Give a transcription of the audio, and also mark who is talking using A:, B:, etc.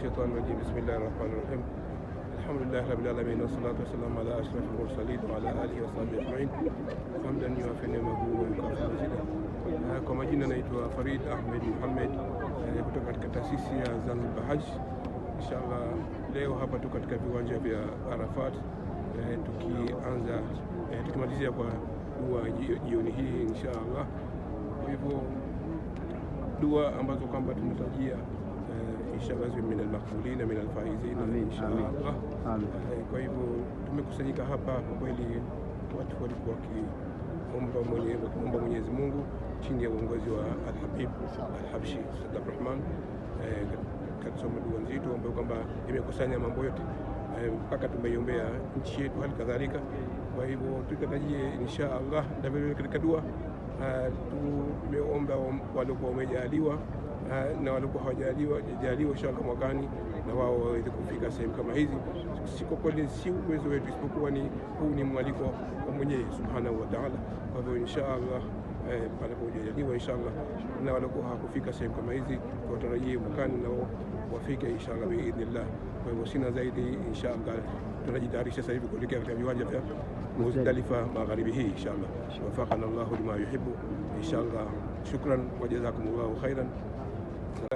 A: الشيطان الرجيم. بسم الله الرحمن الرحيم. الحمد لله رب العالمين والصلاة والسلام على أشرف المرسلين وعلى آله وصحبه أجمعين. حمدا يوافي نعمه ويكافئ مزيده. Kwa majina naitwa Farid Ahmed Muhammad kutoka katika taasisi ya Zanzibar Hajj. Inshallah leo hapa tu katika viwanja vya Arafat tukianza tukimalizia kwa dua jioni hii inshallah. Kwa hivyo dua ambazo kwamba tunatarajia inshallah ziwe min al-maqbulin min al-faizin inshallah. Kwa hivyo tumekusanyika hapa kwa kweli, watu walikuwa wakiomba Mwenyezi Mungu chini ya uongozi wa Al-Habib Al-Habshi Said Abdurrahman katika dua nzito ambayo kwamba imekusanya mambo yote mpaka tumeiombea nchi yetu hali kadhalika. Kwa hivyo tukatarajie inshallah na vile katika dua tumeomba waliokuwa wamejaliwa na waliokuwa hawajaliwa inshallah mwakani na wao waweze kufika sehemu kama hizi. Siko kweli si uwezo wetu, isipokuwa ni huu ni mwaliko wa Mwenyezi Subhanahu wa Ta'ala. Kwa hivyo inshallah panapojaliwa inshallah na waliokuwa hakufika sehemu kama hizi tuwatarajie mwakani na wafike inshallah biidhnillah. Kwa hivyo sina zaidi, inshallah tunajitayarisha sasa hivi kuelekea katika viwanja vya Muzdalifa magharibi hii inshallah. Wafaqana Allahu lima yuhibbu inshallah. Shukran wa jazakumullahu khairan.